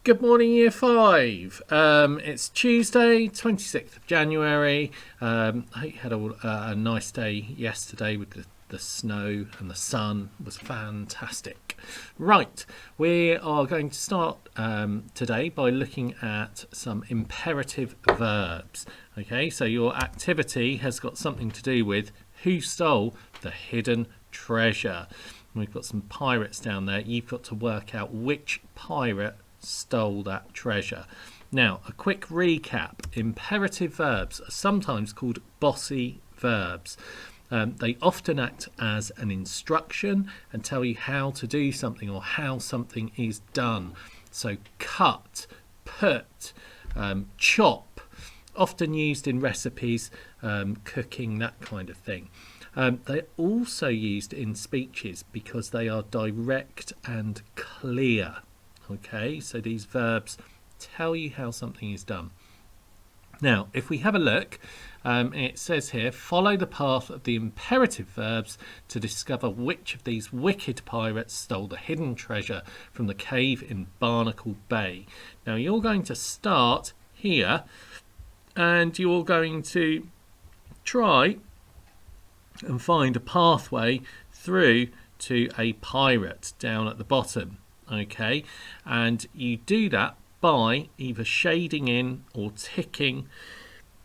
Good morning, Year 5. It's Tuesday, 26th of January. I hope you had a nice day yesterday with the snow and the sun. It was fantastic. Right, we are going to start today by looking at some imperative verbs. Okay, so your activity has got something to do with who stole the hidden treasure. We've got some pirates down there. You've got to work out which pirate stole that treasure. Now, a quick recap. Imperative verbs are sometimes called bossy verbs. They often act as an instruction and tell you how to do something or how something is done. So cut, put, chop, often used in recipes, cooking, that kind of thing. They're also used in speeches because they are direct and clear. Okay, so these verbs tell you how something is done. Now, if we have a look, it says here, follow the path of the imperative verbs to discover which of these wicked pirates stole the hidden treasure from the cave in Barnacle Bay. Now, you're going to start here and you're going to try and find a pathway through to a pirate down at the bottom. Okay, and you do that by either shading in or ticking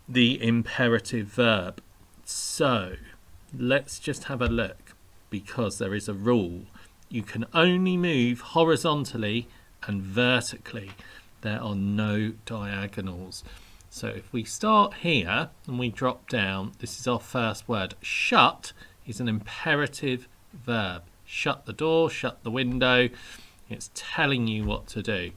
the imperative verb. So let's just have a look, because there is a rule. You can only move horizontally and vertically. There are no diagonals. So if we start here and we drop down, this is our first word. Shut is an imperative verb. Shut the door, shut the window. It's telling you what to do.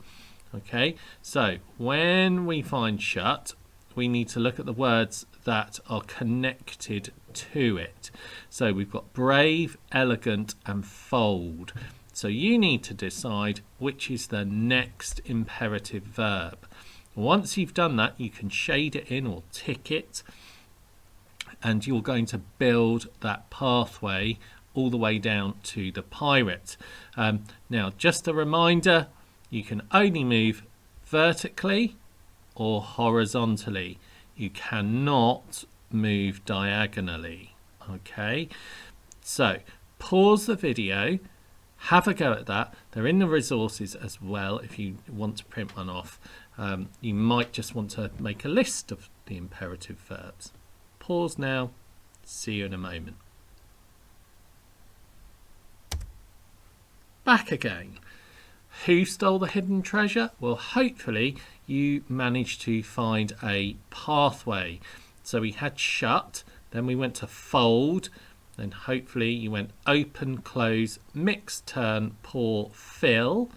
Okay, so when we find shut, we need to look at the words that are connected to it. So we've got brave, elegant, and fold. So you need to decide which is the next imperative verb. Once you've done that, you can shade it in or tick it, and you're going to build that pathway all the way down to the pirate. Now, just a reminder, you can only move vertically or horizontally. You cannot move diagonally. Okay, so pause the video, have a go at that. They're in the resources as well if you want to print one off. You might just want to make a list of the imperative verbs. Pause now, see you in a moment. Back again. Who stole the hidden treasure? Well, hopefully you managed to find a pathway. So we had shut, then we went to fold, then hopefully you went open, close, mix, turn, pour, fill.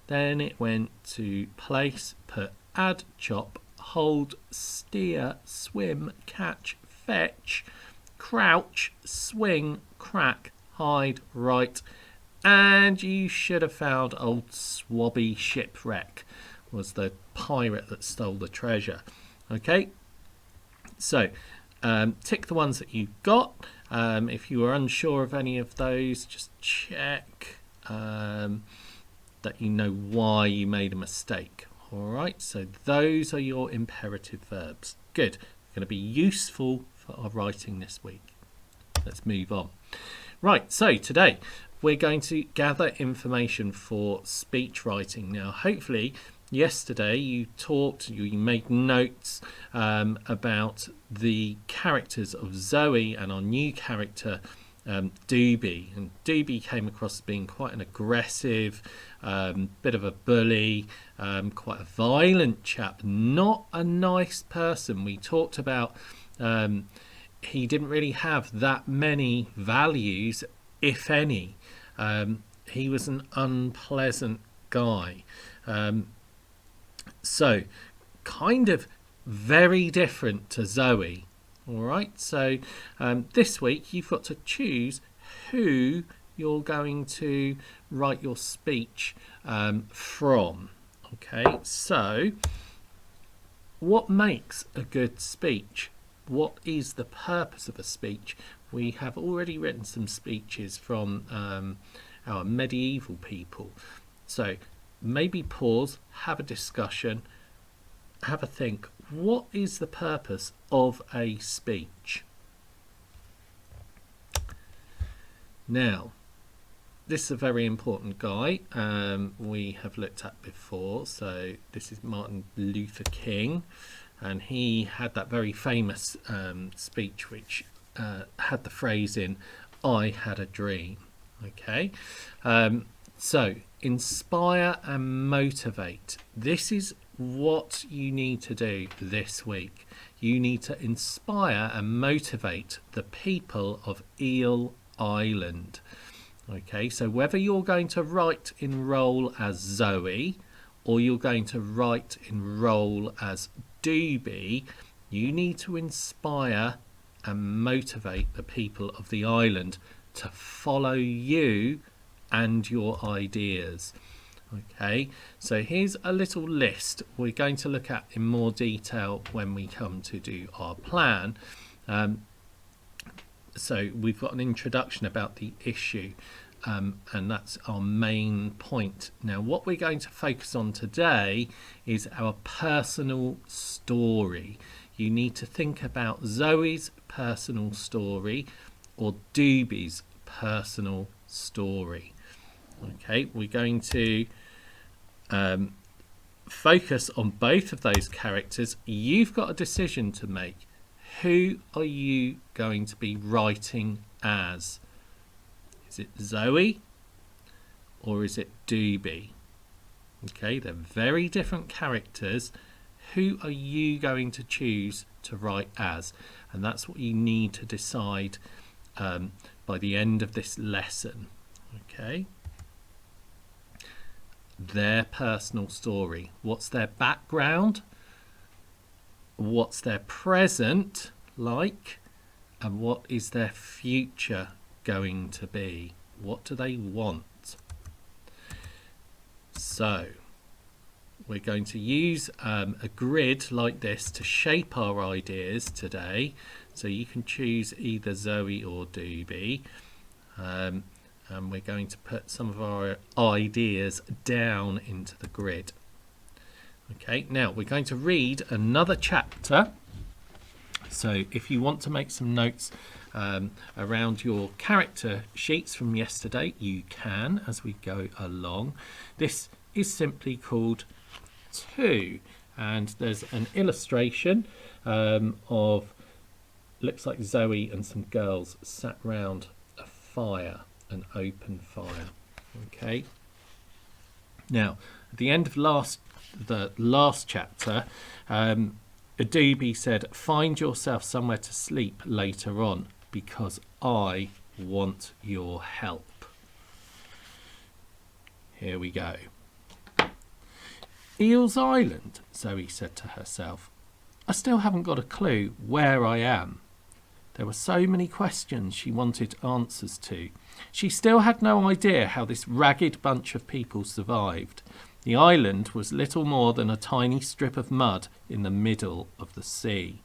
Then it went to place, put, add, chop, hold, steer, swim, catch, fetch, crouch, swing, crack, hide, write. And you should have found old Swabby Shipwreck was the pirate that stole the treasure. Okay, so tick the ones that you've got. If you are unsure of any of those, just check that you know why you made a mistake. All right, so those are your imperative verbs. Good, going to be useful for our writing this week. Let's move on. Right, so today we're going to gather information for speech writing. Now, hopefully, yesterday you made notes about the characters of Zoe and our new character, Doobie. And Doobie came across as being quite an aggressive, bit of a bully, quite a violent chap, not a nice person. We talked about he didn't really have that many values, if any. He was an unpleasant guy. So kind of very different to Zoe. All right, so this week you've got to choose who you're going to write your speech from. Okay, so what makes a good speech? What is the purpose of a speech? We have already written some speeches from our medieval people. So maybe pause, have a discussion, have a think. What is the purpose of a speech? Now, this is a very important guy we have looked at before. So this is Martin Luther King, and he had that very famous speech which had the phrase in, "I had a dream." Okay, so inspire and motivate. This is what you need to do this week. You need to inspire and motivate the people of Eel Island. Okay, so whether you're going to write in role as Zoe or you're going to write in role as Doobie, you need to inspire and motivate the people of the island to follow you and your ideas. Okay, so here's a little list we're going to look at in more detail when we come to do our plan. So we've got an introduction about the issue, and that's our main point. Now what we're going to focus on today is our personal story. You need to think about Zoe's personal story or Doobie's personal story. Okay, we're going to focus on both of those characters. You've got a decision to make. Who are you going to be writing as? Is it Zoe or is it Doobie? Okay, they're very different characters. Who are you going to choose to write as? And that's what you need to decide by the end of this lesson. Okay, their personal story. What's their background? What's their present like? And what is their future going to be? What do they want? So we're going to use a grid like this to shape our ideas today. So you can choose either Zoe or Doobie. And we're going to put some of our ideas down into the grid. Okay, now we're going to read another chapter. So if you want to make some notes around your character sheets from yesterday, you can as we go along. This is simply called 2, and there's an illustration of, looks like Zoe and some girls sat round a fire, an open fire. Okay, now at the end of the last chapter, Doobie said, "Find yourself somewhere to sleep later on because I want your help." Here we go. Eels Island, Zoe said to herself. I still haven't got a clue where I am. There were so many questions she wanted answers to. She still had no idea how this ragged bunch of people survived. The island was little more than a tiny strip of mud in the middle of the sea.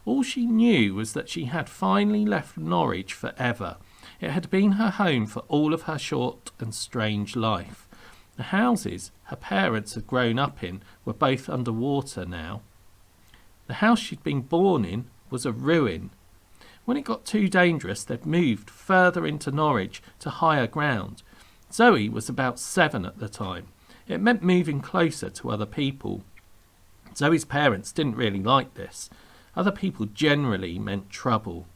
All she knew was that she had finally left Norwich forever. It had been her home for all of her short and strange life. The houses her parents had grown up in were both under water now. The house she'd been born in was a ruin. When it got too dangerous, they'd moved further into Norwich to higher ground. Zoe was about 7 at the time. It meant moving closer to other people. Zoe's parents didn't really like this. Other people generally meant trouble.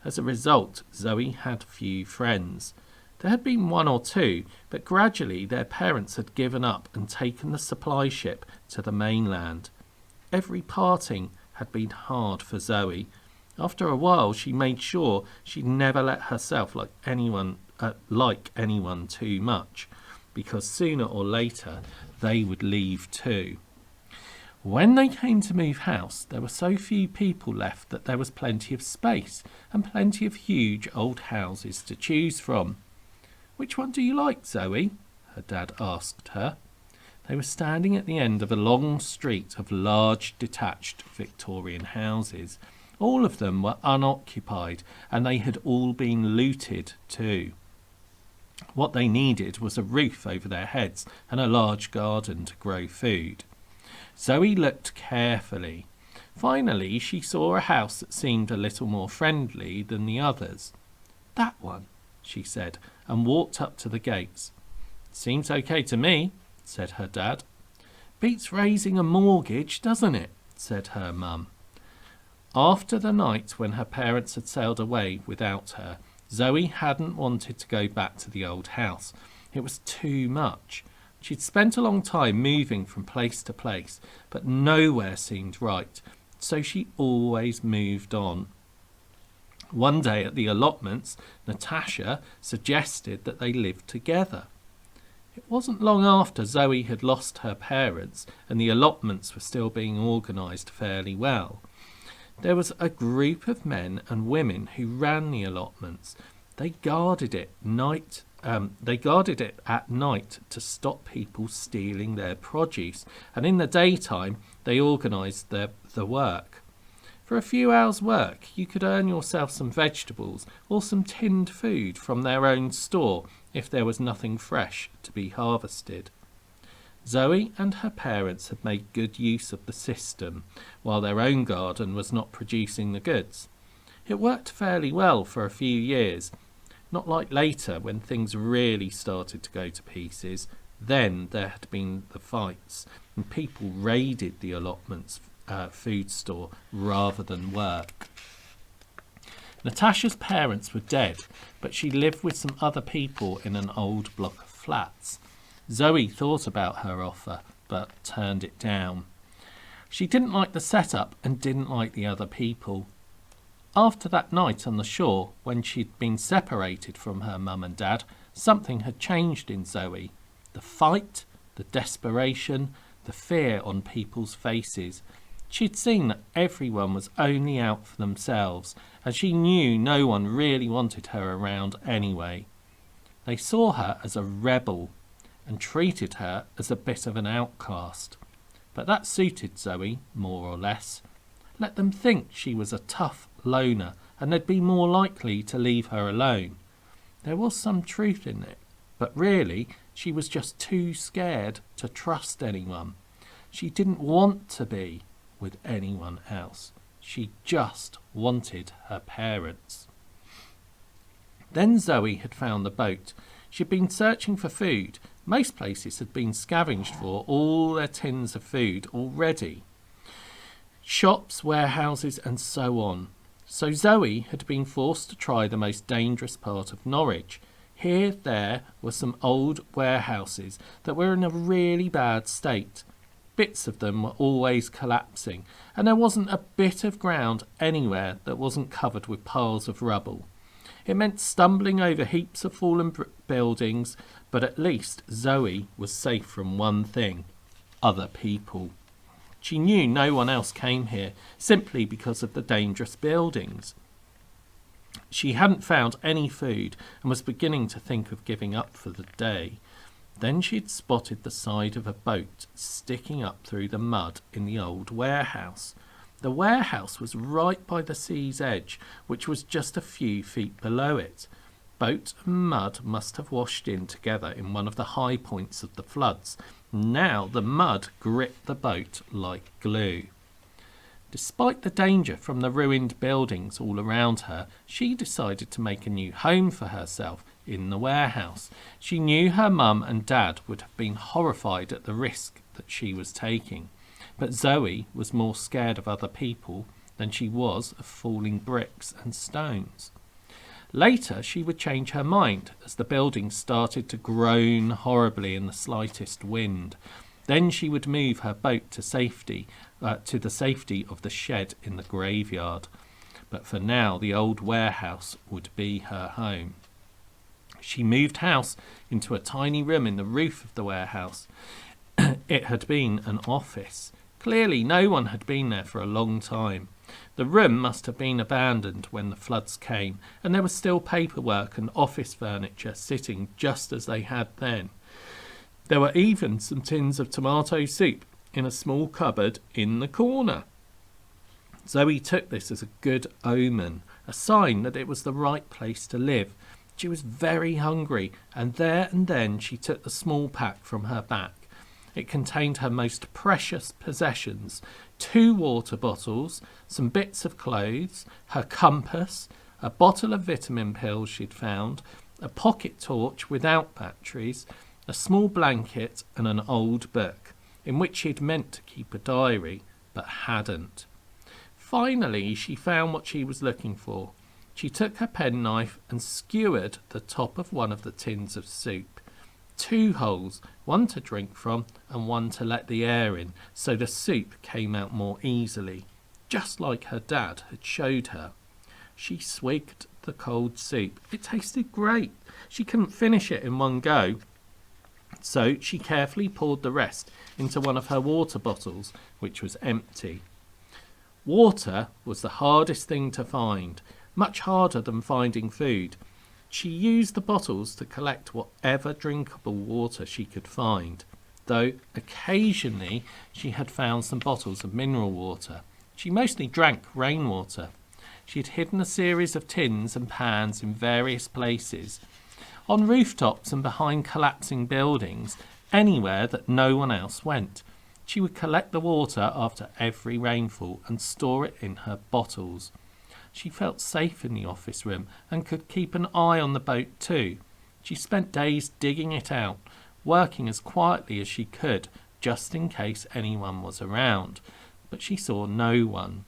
As a result, Zoe had few friends. There had been 1 or 2, but gradually their parents had given up and taken the supply ship to the mainland. Every parting had been hard for Zoe. After a while, she made sure she never let herself like anyone too much, because sooner or later they would leave too. When they came to move house, there were so few people left that there was plenty of space and plenty of huge old houses to choose from. Which one do you like, Zoe? Her dad asked her. They were standing at the end of a long street of large detached Victorian houses. All of them were unoccupied, and they had all been looted too. What they needed was a roof over their heads and a large garden to grow food. Zoe looked carefully. Finally, she saw a house that seemed a little more friendly than the others. "That one," she said, and walked up to the gates. "Seems okay to me," said her dad. "Beats raising a mortgage, doesn't it?" said her mum. After the night when her parents had sailed away without her, Zoe hadn't wanted to go back to the old house. It was too much. She'd spent a long time moving from place to place, but nowhere seemed right, so she always moved on. One day at the allotments, Natasha suggested that they live together. It wasn't long after Zoe had lost her parents and the allotments were still being organised fairly well. There was a group of men and women who ran the allotments. They guarded it at night to stop people stealing their produce, and in the daytime they organised the work. For a few hours' work, you could earn yourself some vegetables or some tinned food from their own store if there was nothing fresh to be harvested. Zoe and her parents had made good use of the system, while their own garden was not producing the goods. It worked fairly well for a few years, not like later when things really started to go to pieces. Then there had been the fights, and people raided the allotments food store rather than work. Natasha's parents were dead, but she lived with some other people in an old block of flats. Zoe thought about her offer, but turned it down. She didn't like the setup and didn't like the other people. After that night on the shore, when she'd been separated from her mum and dad, something had changed in Zoe. The fight, the desperation, the fear on people's faces. She'd seen that everyone was only out for themselves, and she knew no one really wanted her around anyway. They saw her as a rebel and treated her as a bit of an outcast. But that suited Zoe, more or less. Let them think she was a tough loner, and they'd be more likely to leave her alone. There was some truth in it, but really she was just too scared to trust anyone. She didn't want to be with anyone else. She just wanted her parents. Then Zoe had found the boat. She'd been searching for food. Most places had been scavenged for all their tins of food already. Shops, warehouses, and so on. So Zoe had been forced to try the most dangerous part of Norwich. Here there were some old warehouses that were in a really bad state. Bits of them were always collapsing, and there wasn't a bit of ground anywhere that wasn't covered with piles of rubble. It meant stumbling over heaps of fallen buildings, but at least Zoe was safe from one thing: other people. She knew no one else came here simply because of the dangerous buildings. She hadn't found any food and was beginning to think of giving up for the day. Then she'd spotted the side of a boat sticking up through the mud in the old warehouse. The warehouse was right by the sea's edge, which was just a few feet below it. Boat and mud must have washed in together in one of the high points of the floods. Now the mud gripped the boat like glue. Despite the danger from the ruined buildings all around her, she decided to make a new home for herself in the warehouse. She knew her mum and dad would have been horrified at the risk that she was taking. But Zoe was more scared of other people than she was of falling bricks and stones. Later she would change her mind as the building started to groan horribly in the slightest wind. Then she would move her boat to the safety of the shed in the graveyard. But for now the old warehouse would be her home. She moved house into a tiny room in the roof of the warehouse. It had been an office. Clearly no one had been there for a long time. The room must have been abandoned when the floods came, and there was still paperwork and office furniture sitting just as they had then. There were even some tins of tomato soup in a small cupboard in the corner. Zoe took this as a good omen, a sign that it was the right place to live. She was very hungry, and there and then she took the small pack from her back. It contained her most precious possessions: 2 water bottles, some bits of clothes, her compass, a bottle of vitamin pills she'd found, a pocket torch without batteries, a small blanket, and an old book, in which she'd meant to keep a diary, but hadn't. Finally, she found what she was looking for. She took her penknife and skewered the top of one of the tins of soup. 2 holes, one to drink from and one to let the air in, so the soup came out more easily, just like her dad had showed her. She swigged the cold soup. It tasted great. She couldn't finish it in one go, so she carefully poured the rest into one of her water bottles, which was empty. Water was the hardest thing to find, much harder than finding food. She used the bottles to collect whatever drinkable water she could find, though occasionally she had found some bottles of mineral water. She mostly drank rainwater. She had hidden a series of tins and pans in various places, on rooftops and behind collapsing buildings, anywhere that no one else went. She would collect the water after every rainfall and store it in her bottles. She felt safe in the office room and could keep an eye on the boat too. She spent days digging it out, working as quietly as she could, just in case anyone was around. But she saw no one.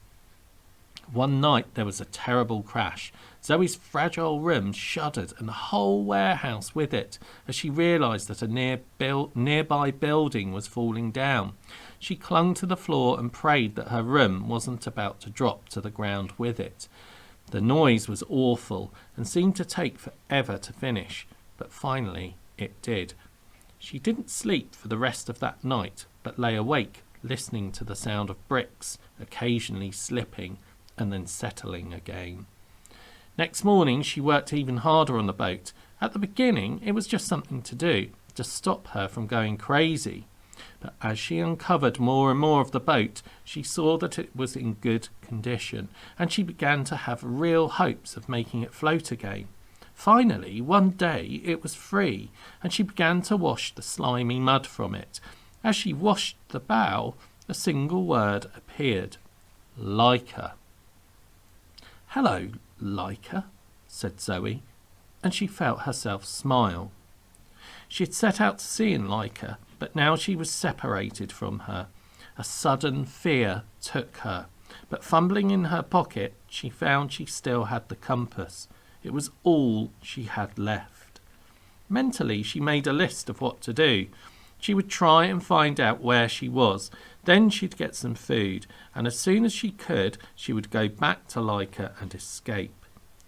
One night there was a terrible crash. Zoe's fragile room shuddered, and the whole warehouse with it, as she realised that a nearby building was falling down. She clung to the floor and prayed that her room wasn't about to drop to the ground with it. The noise was awful and seemed to take forever to finish, but finally it did. She didn't sleep for the rest of that night, but lay awake, listening to the sound of bricks, occasionally slipping and then settling again. Next morning she worked even harder on the boat. At the beginning it was just something to do, to stop her from going crazy. But as she uncovered more and more of the boat, she saw that it was in good condition, and she began to have real hopes of making it float again. Finally, one day it was free, and she began to wash the slimy mud from it. As she washed the bow, a single word appeared: Leica. "Hello, Leica," said Zoe, and she felt herself smile. She had set out to sea in Leica, but now she was separated from her. A sudden fear took her, but fumbling in her pocket, she found she still had the compass. It was all she had left. Mentally, she made a list of what to do. She would try and find out where she was. Then she'd get some food, and as soon as she could, she would go back to Leica and escape.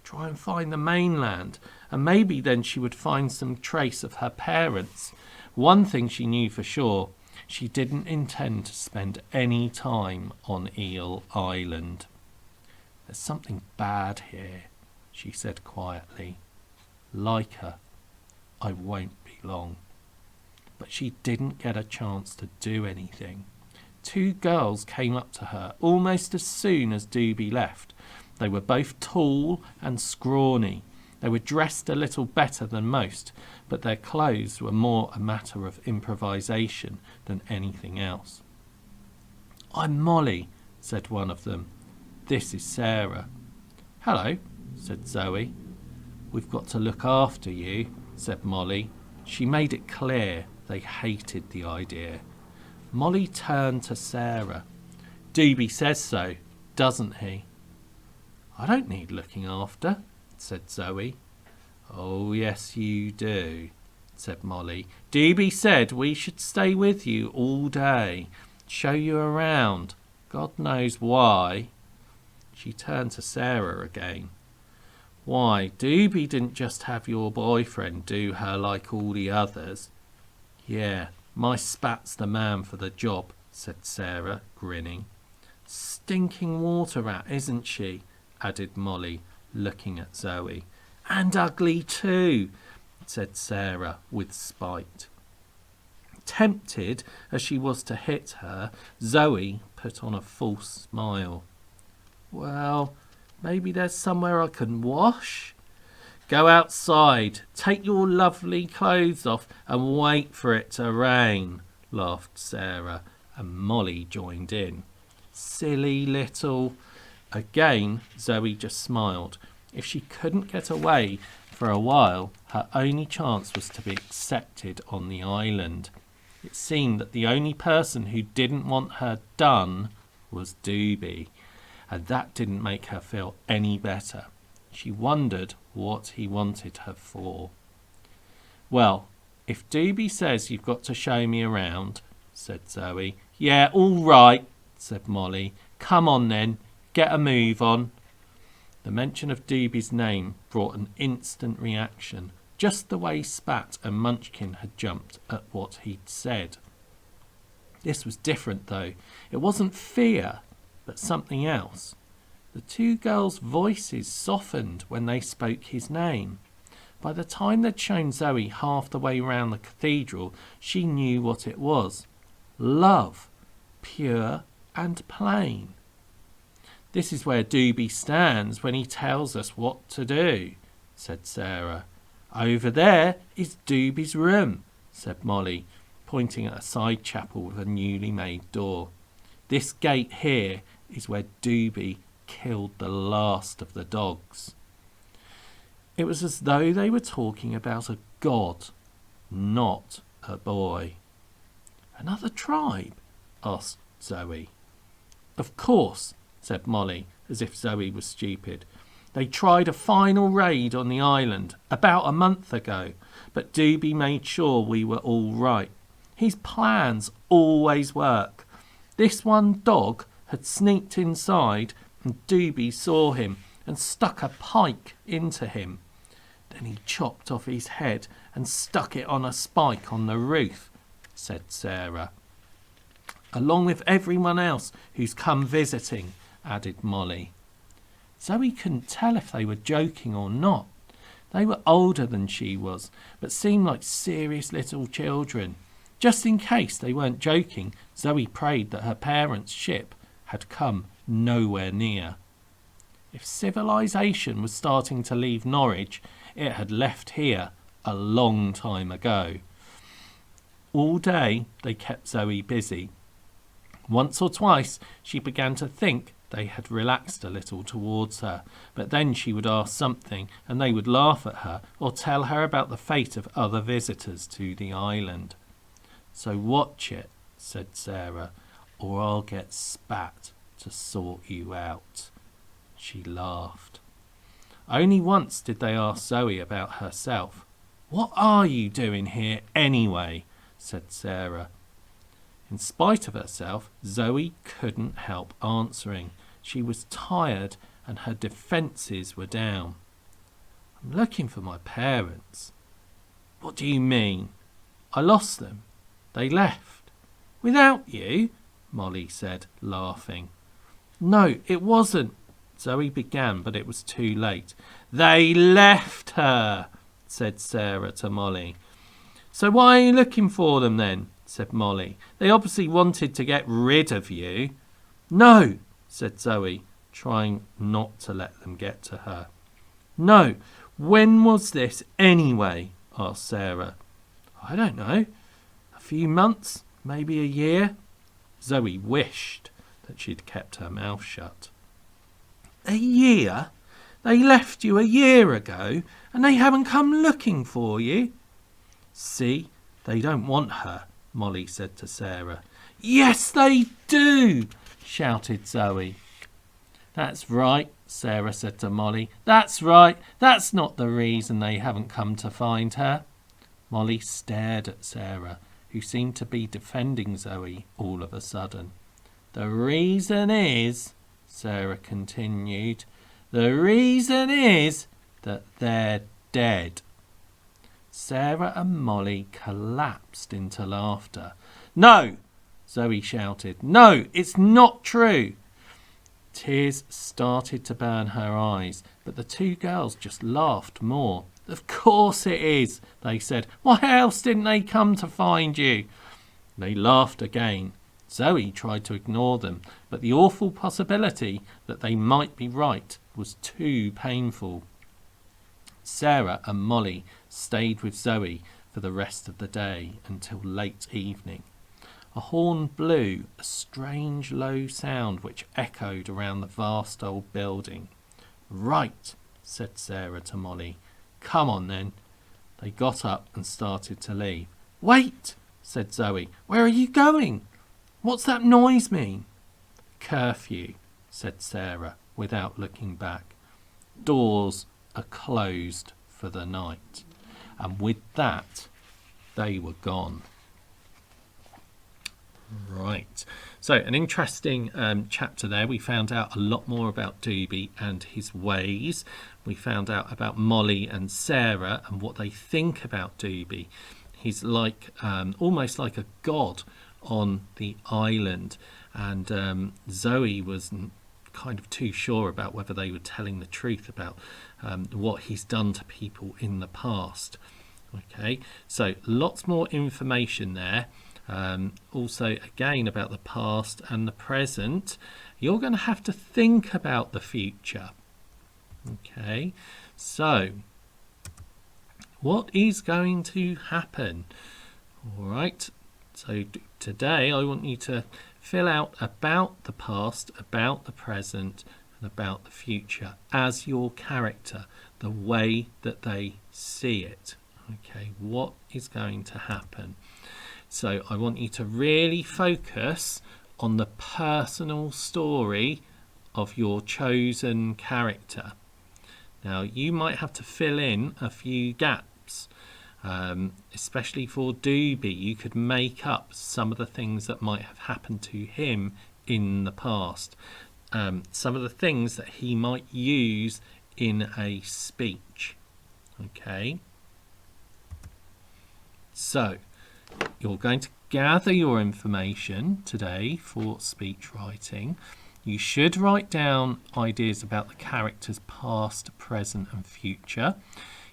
Try and find the mainland, and maybe then she would find some trace of her parents. One thing she knew for sure: she didn't intend to spend any time on Eel Island. "There's something bad here," she said quietly. "Leica, I won't be long." But she didn't get a chance to do anything. 2 girls came up to her almost as soon as Doobie left. They were both tall and scrawny. They were dressed a little better than most, but their clothes were more a matter of improvisation than anything else. "I'm Molly," said one of them. "This is Sarah." "Hello," said Zoe. "We've got to look after you," said Molly. She made it clear they hated the idea. Molly turned to Sarah. "Doobie says so, doesn't he?" "I don't need looking after," said Zoe. "Oh, yes, you do," said Molly. "Doobie said we should stay with you all day, show you around. God knows why." She turned to Sarah again. "Why, Doobie didn't just have your boyfriend do her like all the others." "Yeah, my spat's the man for the job," said Sarah, grinning. "Stinking water rat, isn't she?" added Molly, looking at Zoe. "And ugly too," said Sarah with spite. Tempted as she was to hit her, Zoe put on a false smile. "Well, maybe there's somewhere I can wash." Go outside, take your lovely clothes off and wait for it to rain, laughed Sarah, and Molly joined in. Silly little... Again, Zoe just smiled. If she couldn't get away for a while, her only chance was to be accepted on the island. It seemed that the only person who didn't want her done was Doobie, and that didn't make her feel any better. She wondered what he wanted her for. Well, if Doobie says you've got to show me around, said Zoe. Yeah, all right, said Molly. Come on then, get a move on. The mention of Doobie's name brought an instant reaction, just the way Spat and Munchkin had jumped at what he'd said. This was different, though. It wasn't fear, but something else. The two girls' voices softened when they spoke his name. By the time they'd shown Zoe half the way round the cathedral, she knew what it was. Love, pure and plain. This is where Doobie stands when he tells us what to do, said Sarah. Over there is Doobie's room, said Molly, pointing at a side chapel with a newly made door. This gate here is where Doobie killed the last of the dogs. It was as though they were talking about a god, not a boy. Another tribe? Asked Zoe. Of course, said Molly, as if Zoe was stupid. They tried a final raid on the island about a month ago, but Doobie made sure we were all right. His plans always work. This one dog had sneaked inside and Doobie saw him and stuck a pike into him. Then he chopped off his head and stuck it on a spike on the roof, said Sarah. Along with everyone else who's come visiting, added Molly. Zoe couldn't tell if they were joking or not. They were older than she was, but seemed like serious little children. Just in case they weren't joking, Zoe prayed that her parents' ship had come nowhere near. If civilization was starting to leave Norwich, it had left here a long time ago. All day they kept Zoe busy. Once or twice she began to think they had relaxed a little towards her, but then she would ask something and they would laugh at her or tell her about the fate of other visitors to the island. So watch it, said Sarah, or I'll get Spat to sort you out. She laughed. Only once did they ask Zoe about herself. What are you doing here anyway? Said Sarah. In spite of herself, Zoe couldn't help answering. She was tired and her defences were down. I'm looking for my parents. What do you mean? I lost them. They left. Without you? Molly said, laughing. No, it wasn't. Zoe began, but it was too late. They left her, said Sarah to Molly. So why are you looking for them then? Said Molly. They obviously wanted to get rid of you. No, said Zoe, trying not to let them get to her. No, when was this anyway? Asked Sarah. I don't know. A few months, maybe a year. Zoe wished that she'd kept her mouth shut. A year? They left you a year ago and they haven't come looking for you? See, they don't want her, Molly said to Sarah. Yes, they do, shouted Zoe. That's right, Sarah said to Molly. That's right. That's not the reason they haven't come to find her. Molly stared at Sarah, who seemed to be defending Zoe all of a sudden. The reason is, Sarah continued, the reason is that they're dead. Sarah and Molly collapsed into laughter. No, Zoe shouted. No, it's not true. Tears started to burn her eyes, but the two girls just laughed more. Of course it is, they said. Why else didn't they come to find you? They laughed again. Zoe tried to ignore them, but the awful possibility that they might be right was too painful. Sarah and Molly stayed with Zoe for the rest of the day until late evening. A horn blew, a strange low sound which echoed around the vast old building. "Right," said Sarah to Molly. "Come on then." They got up and started to leave. "Wait," said Zoe. "Where are you going? What's that noise mean?" "Curfew," said Sarah without looking back. "Doors are closed for the night." And with that, they were gone. Right. So an interesting chapter there. We found out a lot more about Doobie and his ways. We found out about Molly and Sarah and what they think about Doobie. He's like almost like a god on the island. And Zoe wasn't kind of too sure about whether they were telling the truth about what he's done to people in the past. Okay, so lots more information there. Also, again, about the past and the present. You're going to have to think about the future. Okay, so what is going to happen? All right, so today I want you to fill out about the past, about the present, and about the future as your character, the way that they see it. Okay, what is going to happen? So I want you to really focus on the personal story of your chosen character. Now, you might have to fill in a few gaps, especially for Doobie. You could make up some of the things that might have happened to him in the past, some of the things that he might use in a speech. Okay, so you're going to gather your information today for speech writing. You should write down ideas about the characters past, present and future.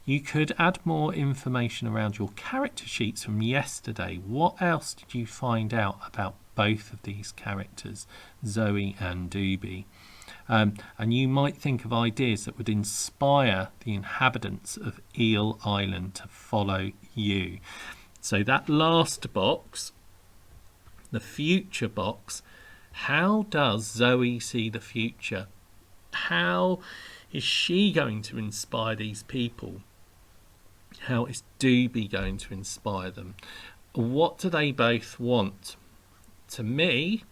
You could add more information around your character sheets from yesterday. What else did you find out about both of these characters, Zoe and Doobie? And you might think of ideas that would inspire the inhabitants of Eel Island to follow you. So that last box, the future box, how does Zoe see the future? How is she going to inspire these people? How is Doobie going to inspire them? What do they both want? To me,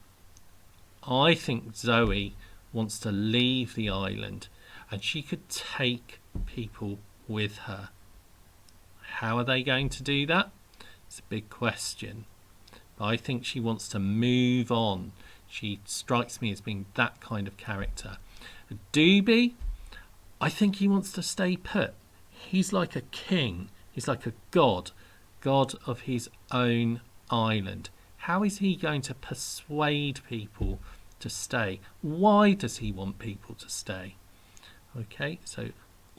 I think Zoe wants to leave the island and she could take people with her. How are they going to do that? It's a big question. But I think she wants to move on. She strikes me as being that kind of character. Doobie, I think he wants to stay put. He's like a king. He's like a god of his own island. How is he going to persuade people to stay? Why does he want people to stay? Okay, so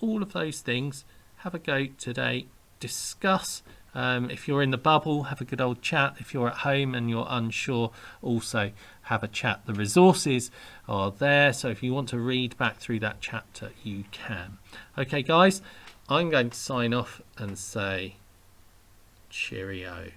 all of those things, have a go today. Discuss. If you're in the bubble, have a good old chat. If you're at home and you're unsure, also have a chat. The resources are there, so if you want to read back through that chapter, you can. Okay, guys, I'm going to sign off and say cheerio.